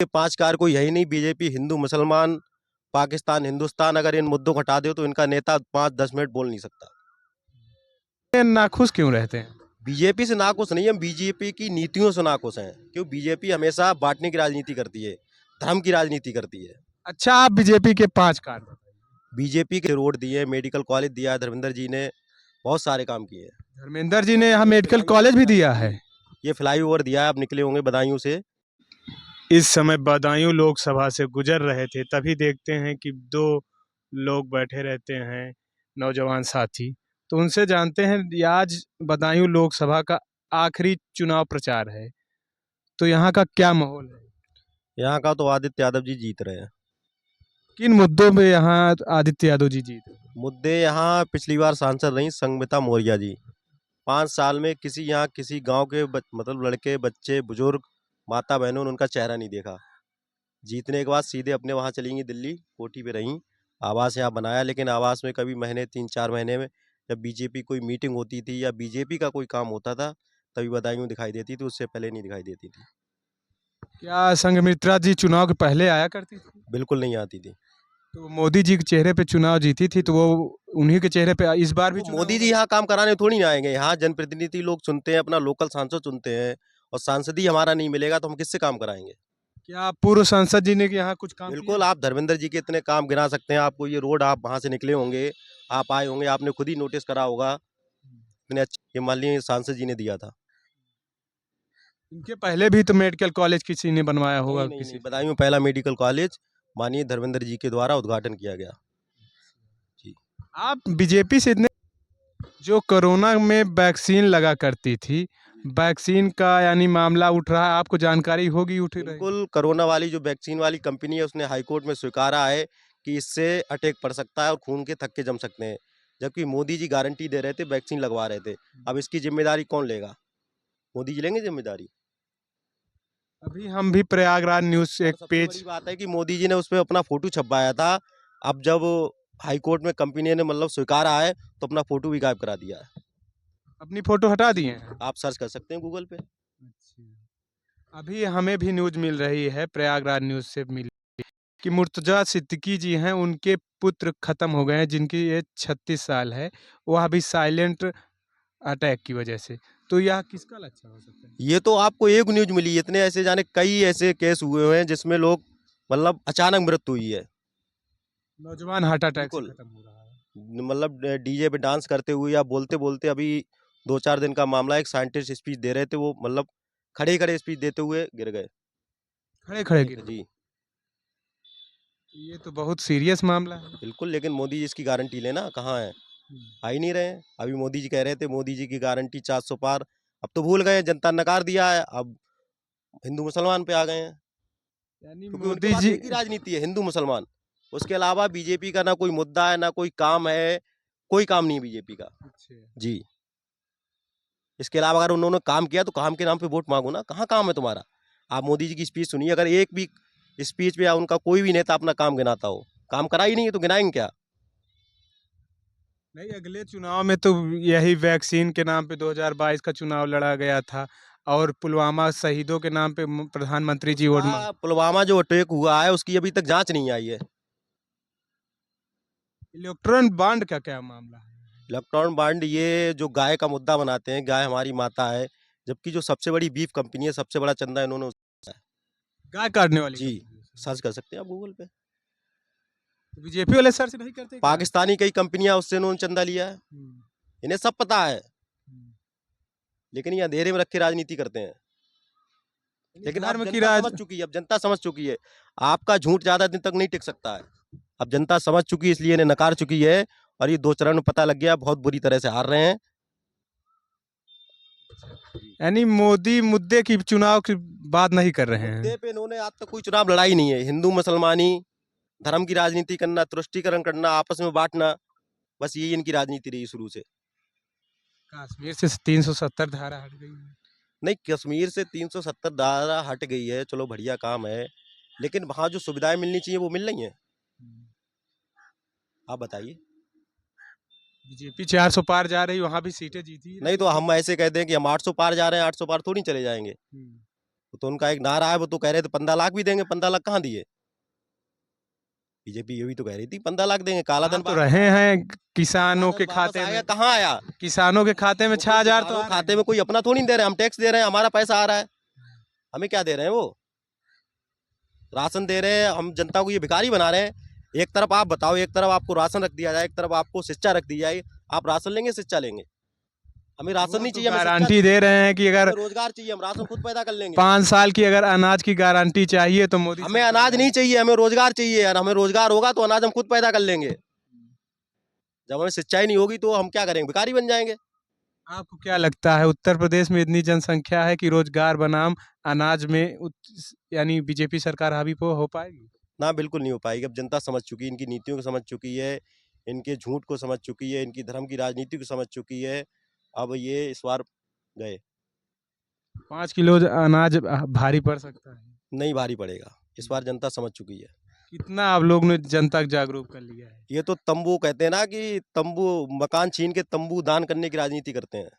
ये 5 कारकों यही नहीं, बीजेपी हिंदू मुसलमान, पाकिस्तान, हिंदुस्तान, अगर इन मुद्दों को हटा दो तो इनका नेता 5-10 मिनट बोल नहीं सकता। ये नाखुश क्यों रहते हैं? बीजेपी से नाखुश नहीं, हम बीजेपी की नीतियों से नाखुश हैं, क्यों बीजेपी हमेशा बांटने की राजनीति करती है, धर्म की राजनीति करती है। अच्छा, आप बीजेपी के 5 कार्य बताइए। बीजेपी के रोड दिए, मेडिकल कॉलेज दिया है धर्मेंद्र जी ने, बहुत सारे काम किए हैं। धर्मेंद्र जी ने यहाँ मेडिकल कॉलेज भी दिया है। ये फ्लाईओवर दिया है, आप निकले होंगे बदायूं से। इस समय बदायूं लोकसभा से गुजर रहे थे, तभी देखते हैं कि 2 लोग बैठे रहते हैं, नौजवान साथी। तो उनसे जानते हैं, ये आज बदायूं लोकसभा का आखिरी चुनाव प्रचार है, तो यहाँ का क्या माहौल है? यहाँ का तो आदित्य यादव जी जीत रहे हैं। किन मुद्दों पे यहाँ आदित्य यादव जी जीत रहे हैं? मुद्दे यहाँ पिछली बार सांसद रही संगमिता मौर्य जी। 5 साल में किसी यहाँ किसी गांव के मतलब लड़के, बच्चे, बुजुर्ग, माता बहनों ने उनका चेहरा नहीं देखा। जीतने के बाद सीधे अपने वहाँ चली गई दिल्ली, कोठी पे रहीं। आवास यहाँ बनाया, लेकिन आवास में कभी महीने 3-4 महीने में जब बीजेपी कोई मीटिंग होती थी या बीजेपी का कोई काम होता था तभी बदायूं दिखाई देती थी, उससे पहले नहीं दिखाई देती थी। क्या संघमित्रा जी चुनाव के पहले आया करती थी? बिल्कुल नहीं आती थी। तो मोदी जी के चेहरे पे चुनाव जीती थी, तो वो उन्हीं के चेहरे पे इस बार भी तो चुनाव मोदी जी होगा? यहाँ काम कराने थोड़ी ना आएंगे, यहाँ जनप्रतिनिधि लोग चुनते हैं, अपना लोकल सांसद चुनते हैं, और सांसद ही हमारा नहीं मिलेगा तो हम किससे काम कराएंगे। क्या पूर्व सांसद जी ने यहाँ कुछ काम किया? बिल्कुल, आप धर्मेंद्र जी के इतने काम गिना सकते हैं। आपको ये रोड, आप वहाँ से निकले होंगे, आप आए होंगे, आपने खुद ही नोटिस करा होगा, इतने अच्छे, ये माननीय सांसद जी ने दिया था। इनके पहले भी तो मेडिकल कॉलेज किसी ने बनवाया होगा नहीं नहीं किसी नहीं, से। बदायूं में पहला मेडिकल कॉलेज माननीय धर्मेंद्र जी के द्वारा उद्घाटन किया गया। जी। आप बीजेपी से इतने, जो कोरोना में वैक्सीन लगा करती थी, वैक्सीन का यानी मामला उठ रहा है, आपको जानकारी होगी, उठ रही? बिल्कुल, कोरोना वाली जो वैक्सीन वाली कंपनी है उसने हाईकोर्ट में स्वीकारा है कि इससे अटैक पड़ सकता है और खून के थक्के जम सकते हैं, जबकि मोदी जी गारंटी दे रहे थे, वैक्सीन लगवा रहे थे। अब इसकी जिम्मेदारी कौन लेगा? मोदी जी लेंगे जिम्मेदारी? अभी हम भी प्रयागराज न्यूज से और एक सबसे बड़ी पेज, बात है कि मोदी जी ने उस पे अपना फोटो छपवाया था। अब जब हाई कोर्ट में कंपनी ने मतलब स्वीकारा है तो अपना फोटो भी गायब करा दिया है। अपनी फोटो हटा दिए हैं। आप सर्च कर सकते हैं गूगल पे। अच्छा। अभी हमें भी न्यूज मिल रही है, प्रयागराज न्यूज से मिल, कि मुर्तजा सिद्दीकी जी हैं, उनके पुत्र खत्म हो गए हैं, जिनकी एज 36 साल है, वह अभी साइलेंट अटैक की वजह से। तो यह किसका लक्षण हो सकता है? ये तो आपको एक न्यूज मिली, इतने ऐसे जाने कई ऐसे केस हुए हुए हैं जिसमें लोग मतलब अचानक मृत्यु हुई है। नौजवान हार्ट अटैक से बिल्कुल, खत्म हो रहा है। मतलब डीजे पे डांस करते हुए या बोलते बोलते, अभी 2-4 दिन का मामला, एक साइंटिस्ट स्पीच दे रहे थे, वो मतलब खड़े खड़े स्पीच देते हुए गिर गए। खड़े खड़े गिरे। जी। ये तो बहुत सीरियस मामला है। बिल्कुल, लेकिन मोदी जी इसकी गारंटी लेना कहाँ है? आ ही नहीं रहे हैं। अभी मोदी जी कह रहे थे मोदी जी की गारंटी 400 पार, अब तो भूल गए, जनता ने नकार दिया है। अब हिंदू मुसलमान पे आ गए हैं, यानी क्योंकि उनके मोदी पास जी, एक ही राजनीति है, हिंदू मुसलमान। उसके अलावा बीजेपी का ना कोई मुद्दा है, ना कोई काम है, कोई काम नहीं है बीजेपी का। जी। इसके अलावा अगर उन्होंने काम किया तो काम के नाम पे वोट मांगो ना, कहाँ काम है तुम्हारा? आप मोदी जी की स्पीच सुनिए, अगर एक भी स्पीच पे या उनका कोई भी नेता अपना काम गिनाता हो, काम करा ही नहीं है तो गिनाएंगे क्या? नहीं, अगले चुनाव में तो यही वैक्सीन के नाम पे 2022 का चुनाव लड़ा गया था, और पुलवामा शहीदों के नाम पे प्रधानमंत्री जी वोट मांग। उसका पुलवामा जो अटैक हुआ है उसकी अभी तक जांच नहीं आई है। इलेक्ट्रॉन बॉन्ड का क्या मामला है? इलेक्ट्रॉन बॉन्ड, ये जो गाय का मुद्दा बनाते हैं, गाय हमारी माता है, जबकि जो सबसे बड़ी बीफ कंपनी है, सबसे बड़ा चंदा इन्होंने उठाया है। गाय काटने वाली जी, कंपनी है। सर्च कर सकते हैं आप गूगल पे। तो बीजेपी वाले सर्च नहीं करते क्या? पाकिस्तानी कई कंपनियां, उससे इन्होंने चंदा लिया है, हम्म, इन्हें सब पता है, हम्म। लेकिन ये अंधेरे में रख के राजनीति करते हैं। यानी लेकिन अब धर्म की जनता राज। समझ चुकी है, अब जनता समझ चुकी है, आपका झूठ ज्यादा दिन तक नहीं टिक सकता है। अब जनता समझ चुकी है, इसलिए इन्हें नकार चुकी है, और ये 2 चरण में पता लग गया, बहुत बुरी तरह से हार रहे हैं। यानी मोदी मुद्दे की, चुनाव की बात नहीं कर रहे मुद्दे हैं। पे इन्होंने आज तक कोई चुनाव लड़ा ही नहीं है। हिंदू मुसलमानी, धर्म की राजनीति करना, तुष्टीकरण करना, आपस में बांटना, बस यही इनकी राजनीति रही शुरू से। कश्मीर से 370 धारा हट गई है। नहीं, कश्मीर से 370 धारा हट गई है, चलो बढ़िया काम है, लेकिन वहां जो सुविधाएं मिलनी चाहिए वो मिल रही हैं? आप बताइए। बीजेपी 400 पार जा रही, वहां भी सीटें जीती ही नहीं रही तो है। हम ऐसे कहते हैं कि हम 800 पार जा रहे हैं, 800 पार थोड़ी चले जाएंगे। तो उनका एक नारा है, वो तो कह रहे थे 15 लाख भी देंगे, 15 लाख कहाँ दिए? बीजेपी ये भी तो कह रही थी 15 लाख देंगे, काला हाँ धन तो वापस रहे आया। हैं काला किसानों धन के वापस खाते आया, में, कहाँ आया? किसानों के खाते में वो कोई 6,000 तो किसानों आ के रहे खाते हैं। में कोई अपना थोड़ी नहीं दे रहे, हम टैक्स दे रहे हैं, हमारा पैसा आ रहा है। हमें क्या दे रहे हैं वो? राशन दे रहे हैं, हम जनता को ये भिखारी बना रहे हैं। एक तरफ आप बताओ, एक तरफ आपको राशन रख दिया जाए, एक तरफ आपको शिक्षा रख दी जाए, आप राशन लेंगे शिक्षा लेंगे? हमें राशन वो नहीं तो चाहिए, हमें शिक्षा गारंटी दे चाहिए, रहे हैं कि अगर हमें रोजगार चाहिए, हम राशन खुद पैदा कर लेंगे। 5 साल की अगर अनाज की गारंटी चाहिए तो मोदी हमें सरकार अनाज है। नहीं चाहिए, हमें रोजगार चाहिए, और हमें रोजगार होगा तो अनाज हम खुद पैदा कर लेंगे। जब हमें सिंचाई नहीं होगी तो हम क्या करेंगे? भिखारी बन जाएंगे। आपको क्या लगता है उत्तर प्रदेश में इतनी जनसंख्या है कि रोजगार बनाम अनाज में यानी बीजेपी सरकार हावी हो पाएगी? ना, बिल्कुल नहीं हो पाएगी। अब जनता समझ चुकी है, इनकी नीतियों को समझ चुकी है, इनके झूठ को समझ चुकी है, इनकी धर्म की राजनीति को समझ चुकी है। अब ये इस बार गए। 5 किलो अनाज भारी पड़ सकता है। नहीं भारी पड़ेगा, इस बार जनता समझ चुकी है। कितना आप लोग ने जनता को जागरूक कर लिया है? ये तो तंबू कहते हैं ना, कि तंबू, मकान छीन के तंबू दान करने की राजनीति करते हैं।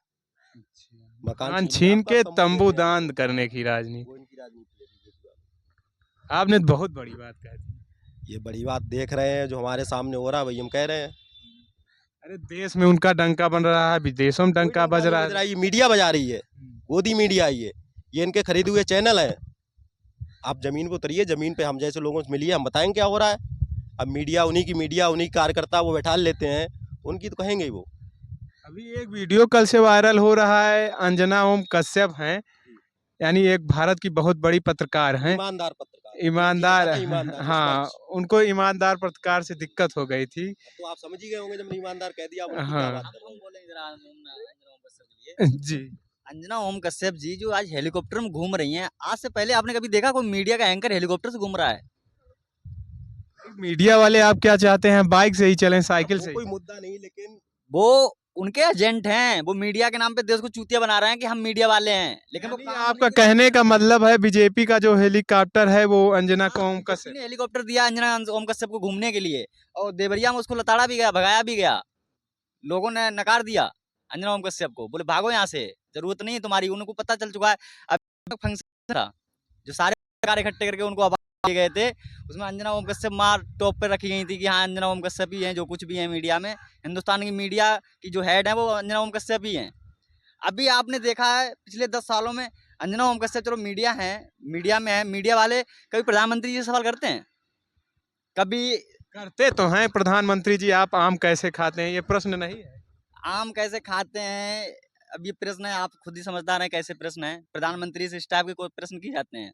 मकान मकान छीन के छीन आपका के तंबू तंबू देते हैं, दान करने की राजनीति। वो इनकी राजनीति है बीजेपी वालों आपने तो बहुत बड़ी बात कह दी। की। ये बड़ी बात देख रहे हैं, जो हमारे सामने हो रहा है वही हम कह रहे हैं। अरे देश में उनका डंका बन रहा है, विदेशों में कोई डंका डंका बज नहीं रहा बज रहा है। है, ये मीडिया बजा रही है, गोदी मीडिया ये इनके खरीदे हुए चैनल हैं। आप जमीन पे उतरिए, जमीन पे हम जैसे लोगों से मिलिए, हम बताएंगे क्या हो रहा है। अब मीडिया, उन्हीं की कार्यकर्ता वो बैठा लेते हैं, उनकी तो कहेंगे ही वो। अभी एक वीडियो कल से वायरल हो रहा है, अंजना ओम कश्यप हैं, यानी एक भारत की बहुत बड़ी पत्रकार हैं, ईमानदार पत्रकार, जिनकी ईमानदार। जबान है ईमानदार, हाँ, निष्पक्ष। उनको ईमानदार पत्रकार से दिक्कत हो गई थी। तो आप समझ ही गए होंगे, जब मैंने ईमानदार कह दिया, आप उनकी क्या हाँ बात कर रहे हम हैं। बोलेंगे जरा अंजना ओम कश्यप के लिए। जी। अंजना ओम कश्यप जी जो आज हेलीकॉप्टर में घूम रही हैं, आज से पहले आपने कभी देखा कोई मीडिया का एंकर हेलीकॉप्टर से घूम रहा है? मीडिया वाले आप क्या चाहते हैं, बाइक से ही चलें, साइकिल वो से कोई ही? मुद्दा नहीं, लेकिन वो उनके एजेंट हैं, वो मीडिया के नाम पे देश को चूतिया बना रहे हैं कि हम मीडिया वाले हैं, लेकिन वो यानी काम आपका उन्हीं की कहने का राजनीति में- मतलब है बीजेपी का जो हेलीकॉप्टर है वो अंजना को ओम बीजेपी कश्यप। ने हेलीकॉप्टर दिया अंजना ओम कश्यप को घूमने के लिए, और देवरिया में उसको लताड़ा भी गया, भगाया भी गया। लोगों ने नकार दिया अंजना ओम कश्यप को, बोले भागो यहाँ से, जरूरत नहीं है तुम्हारी। उनको पता चल चुका है। अब फंक्शन था जो सारे पत्रकार इकट्ठे करके उनको आवाज दिए गए थे, उसमें अंजना ओम कश्यप मार टॉप पे रखी गई थी कि हाँ अंजना ओम कश्यप ही हैं जो कुछ भी है मीडिया में। हिंदुस्तान की मीडिया की जो हेड है वो अंजना ओम कश्यप ही हैं। अभी आपने देखा है पिछले 10 सालों में अंजना ओम कश्यप, चलो मीडिया है, मीडिया में है, मीडिया वाले कभी प्रधानमंत्री जी से सवाल करते हैं? कभी करते तो हैं प्रधानमंत्री जी, आप आम कैसे खाते हैं, ये प्रश्न नहीं है। आम कैसे खाते हैं? अब ये प्रश्न है, आप खुद ही समझदार हैं कैसे प्रश्न है। प्रधानमंत्री से इस टाइप के कोई प्रश्न किए जाते हैं?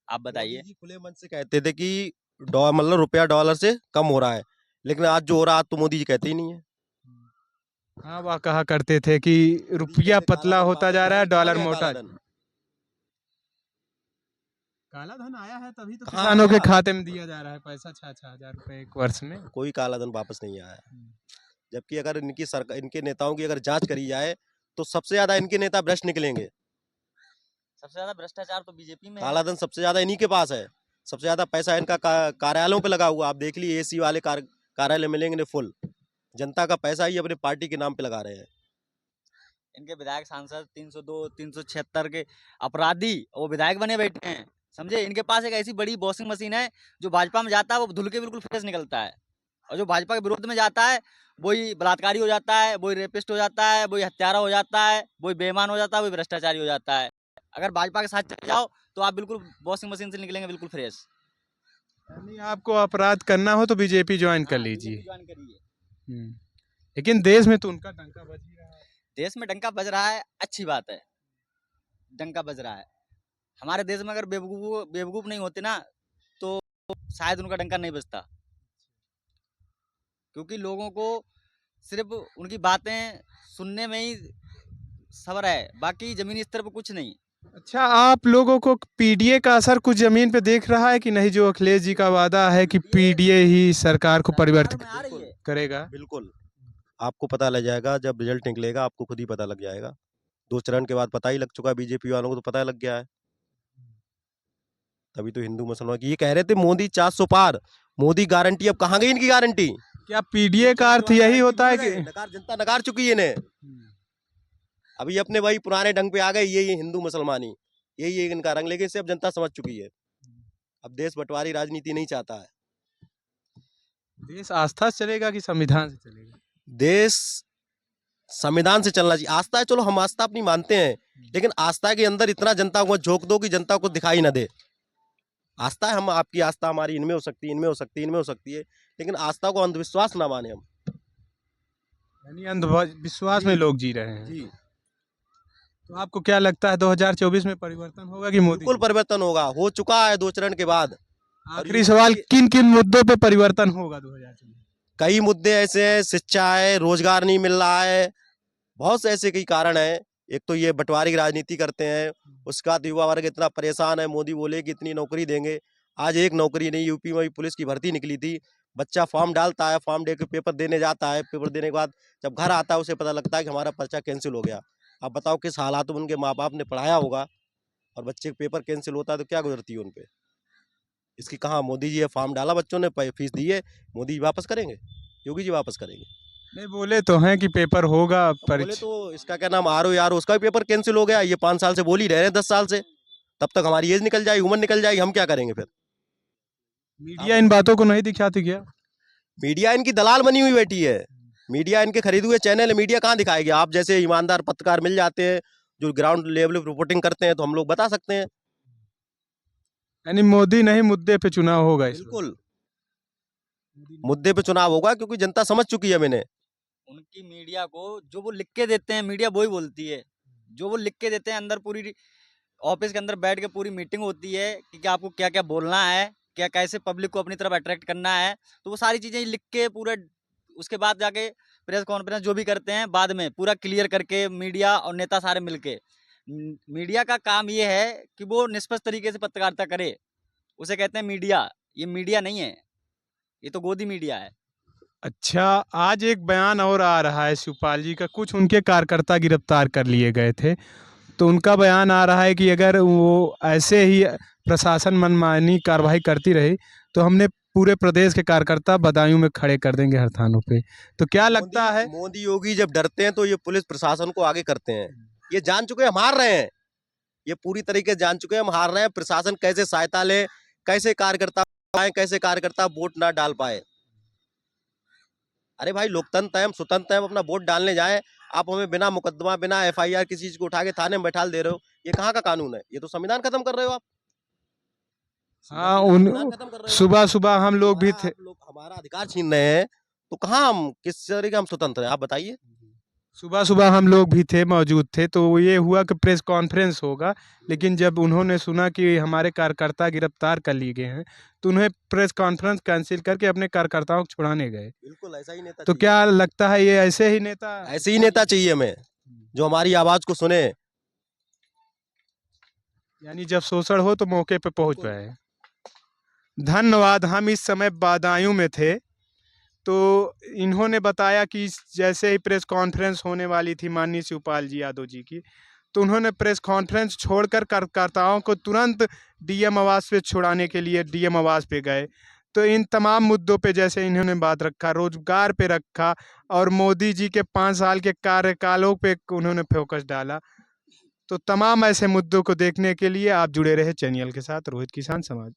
आप बताइए। मोदी जी खुले मन से कहते थे कि मतलब रुपया डॉलर से कम हो रहा है, लेकिन आज जो हो रहा है, आज तो मोदी जी कहते ही नहीं है। हाँ, वह कहा करते थे कि मोदी जी रुपया कहते काला पतला धन होता वापस जा रहा है, आया, कहाँ डॉलर गया मोटा। काला धन? काला धन आया है तभी तो कहाँ किसानों के आया? खाते में दिया जा रहा है पैसा, 6,000 रुपए एक वर्ष में। कोई काला धन वापस नहीं आया। जबकि अगर इनकी सरकार, इनके नेताओं की अगर जांच करी जाए, तो सबसे ज्यादा इनके नेता भ्रष्ट निकलेंगे। सबसे ज्यादा भ्रष्टाचार तो बीजेपी में है। काला धन सबसे ज्यादा इन्हीं के पास है। सबसे ज्यादा पैसा इनका कार्यालयों पे लगा हुआ। आप देख लीजिए, एसी वाले कार्यालय मिलेंगे फुल। जनता का पैसा ही अपने पार्टी के नाम पे लगा रहे हैं। इनके विधायक सांसद 302 376 के अपराधी वो विधायक बने बैठे हैं, समझे। इनके पास एक ऐसी बड़ी वॉशिंग मशीन है, जो भाजपा में जाता है वो धुल के बिल्कुल फ्रेश निकलता है, और जो भाजपा के विरोध में जाता है वही बलात्कारी हो जाता है, वही रेपिस्ट हो जाता है, वही हत्यारा हो जाता है, वही बेईमान हो जाता है, वही भ्रष्टाचारी हो जाता है। अगर भाजपा के साथ चले जाओ तो आप बिल्कुल वॉशिंग मशीन से निकलेंगे बिल्कुल फ्रेश। यानी आपको अपराध करना हो तो बीजेपी ज्वाइन कर लीजिए। ज्वाइन करिए। लेकिन देश में तो उनका डंका बज ही रहा है। देश में डंका बज रहा है, अच्छी बात है, डंका बज रहा है। हमारे देश में अगर बेवकूफ नहीं होते ना तो शायद उनका डंका नहीं बजता, क्योंकि लोगों को सिर्फ उनकी बातें सुनने में ही सब्र है, बाकी जमीनी स्तर पर कुछ नहीं। अच्छा, आप लोगों को पीडीए का असर कुछ जमीन पे देख रहा है कि नहीं? जो अखिलेश जी का वादा है कि पीडीए ही सरकार को परिवर्तित आ रही है। करेगा। बिल्कुल, आपको पता लग जाएगा जब रिजल्ट निकलेगा, आपको खुद ही पता लग जाएगा। 2 चरण के बाद पता ही लग चुका है, बीजेपी वालों को तो पता लग गया है। तभी तो हिंदू मुसलमान की ये कह रहे थे मोदी 400 पार, मोदी गारंटी। अब कहाँ गई इनकी गारंटी? क्या पीडीए का अर्थ यही होता है कि नकार, जनता नकार चुकी है इन्हें। अभी अपने वही पुराने ढंग पे आ गए, ये हिंदू मुसलमानी। यही है इनका रंग, लेकिन इसे अब जनता समझ चुकी है। अब देश बंटवारी राजनीति नहीं चाहता है। देश आस्था से चलेगा कि संविधान से चलेगा? देश संविधान से चलना चाहिए। आस्था है, चलो हम आस्था अपनी मानते हैं, लेकिन आस्था के अंदर इतना जनता को झोंक दो कि जनता को दिखाई ना दे। आस्था है, हम आपकी आस्था हमारी इनमें हो सकती है, इनमें हो सकती है, इनमें हो सकती है, लेकिन आस्था को अंधविश्वास ना माने हम। यानी अंधविश्वास में लोग जी रहे हैं। जी, तो आपको क्या लगता है 2024 में परिवर्तन होगा कि मोदी बिल्कुल जी? परिवर्तन होगा, हो चुका है 2 चरण के बाद। आखिरी सवाल, किन किन मुद्दों पे परिवर्तन होगा 2024? कई मुद्दे ऐसे हैं, शिक्षा है, रोजगार नहीं मिल रहा है, बहुत से ऐसे कई कारण हैं। एक तो ये बंटवारे की राजनीति करते हैं, उसका बाद युवा वर्ग इतना परेशान है। मोदी बोले कि इतनी नौकरी देंगे, आज एक नौकरी नहीं। यूपी में भी पुलिस की भर्ती निकली थी, बच्चा फॉर्म डालता है, फॉर्म दे के पेपर देने जाता है, पेपर देने के बाद जब घर आता है उसे पता लगता है कि हमारा पर्चा कैंसिल हो गया। अब बताओ किस हालात में उनके माँ बाप ने पढ़ाया होगा, और बच्चे का पेपर कैंसिल होता है तो क्या गुजरती है उन पे। इसकी कहाँ, मोदी जी ये फॉर्म डाला, बच्चों ने फीस दी है, मोदी जी वापस करेंगे, योगी जी वापस करेंगे। नहीं, बोले तो हैं कि पेपर होगा अब बोले परीक्षा। तो इसका क्या नाम, आरो यार, उसका भी पेपर कैंसिल हो गया। ये 5 साल से बोल ही रहे हैं, 10 साल से। तब तक हमारी एज निकल जाएगी, उम्र निकल जाएगी, हम क्या करेंगे फिर। मीडिया इन बातों को नहीं दिखाती क्या? मीडिया इनकी दलाल बनी हुई बैठी है, मीडिया इनके खरीदे हुए चैनल है। मीडिया कहाँ दिखाएगी? आप जैसे ईमानदार पत्रकार मिल जाते हैं जो ग्राउंड लेवल पर रिपोर्टिंग करते हैं, तो हम लोग बता सकते हैं। यानी मोदी नहीं, मुद्दे पे चुनाव होगा इस बार। बिल्कुल मुद्दे पे चुनाव होगा, क्योंकि जनता समझ चुकी है। मैंने उनकी मीडिया को जो वो लिख के देते हैं, मीडिया वही बोलती है। जो वो लिख के देते हैं, अंदर पूरी ऑफिस के अंदर बैठ के पूरी मीटिंग होती है कि क्या आपको क्या क्या बोलना है, क्या कैसे पब्लिक को अपनी तरफ अट्रैक्ट करना है। तो वो सारी चीज़ें लिख के पूरे, उसके बाद जाके प्रेस कॉन्फ्रेंस जो भी करते हैं बाद में पूरा क्लियर करके, मीडिया और नेता सारे मिलके। मीडिया का काम ये है कि वो निष्पक्ष तरीके से पत्रकारिता करे, उसे कहते हैं मीडिया। ये मीडिया नहीं है, ये तो गोदी मीडिया है। अच्छा, आज एक बयान और आ रहा है शिवपाल जी का, कुछ उनके कार्यकर्ता गिरफ्तार कर लिए गए थे, तो उनका बयान आ रहा है कि अगर वो ऐसे ही प्रशासन मनमानी कार्रवाई करती रही तो हमने पूरे प्रदेश के कार्यकर्ता बदायूं में खड़े कर देंगे हर थानों पे। तो क्या लगता है? मोदी योगी जब डरते हैं तो ये पुलिस प्रशासन को आगे करते हैं। ये जान चुके हैं हम हार रहे हैं, ये पूरी तरीके से जान चुके हैं हम हार रहे हैं। प्रशासन कैसे सहायता ले, कैसे कार्यकर्ता पाए, कैसे कार्यकर्ता वोट ना डाल पाए। अरे भाई, लोकतंत्र है, हम स्वतंत्र हैं, हम अपना वोट डालने जाएं। आप हमें बिना मुकदमा, बिना एफआईआर किसी चीज को उठा के थाने में बैठा दे रहे हो, ये कहाँ का कानून है? ये तो संविधान खत्म कर रहे हो आप। हाँ, संविधान उन खत्म कर रहे हो। सुबह सुबह हम लोग भी हमारा थे। आप लोग हमारा अधिकार छीन रहे हैं, तो कहाँ हम किस तरीके हम स्वतंत्र हैं, आप बताइए। सुबह सुबह हम लोग भी थे, मौजूद थे। तो ये हुआ कि प्रेस कॉन्फ्रेंस होगा, लेकिन जब उन्होंने सुना कि हमारे कार्यकर्ता गिरफ्तार कर लिए गए हैं तो उन्हें प्रेस कॉन्फ्रेंस कैंसिल करके अपने कार्यकर्ताओं को छुड़ाने गए। बिल्कुल ऐसा ही नेता तो चाहिए। क्या लगता है ये ऐसे ही नेता? ऐसे ही नेता चाहिए हमें, जो हमारी आवाज को सुने। यानी जब शोषण हो तो मौके पे पहुंच बिल्कुल। पाए। धन्यवाद। हम इस समय बदायूं में थे, तो इन्होंने बताया कि जैसे ही प्रेस कॉन्फ्रेंस होने वाली थी माननीय शिवपाल जी यादव जी की, तो उन्होंने प्रेस कॉन्फ्रेंस छोड़कर कार्यकर्ताओं को तुरंत डीएम आवास पे छुड़ाने के लिए डीएम आवास पे गए। तो इन तमाम मुद्दों पे जैसे इन्होंने बात रखा, रोजगार पे रखा, और मोदी जी के 5 साल के कार्यकालों पे उन्होंने फोकस डाला। तो तमाम ऐसे मुद्दों को देखने के लिए आप जुड़े रहे चैनल के साथ, रोहित किसान समाज।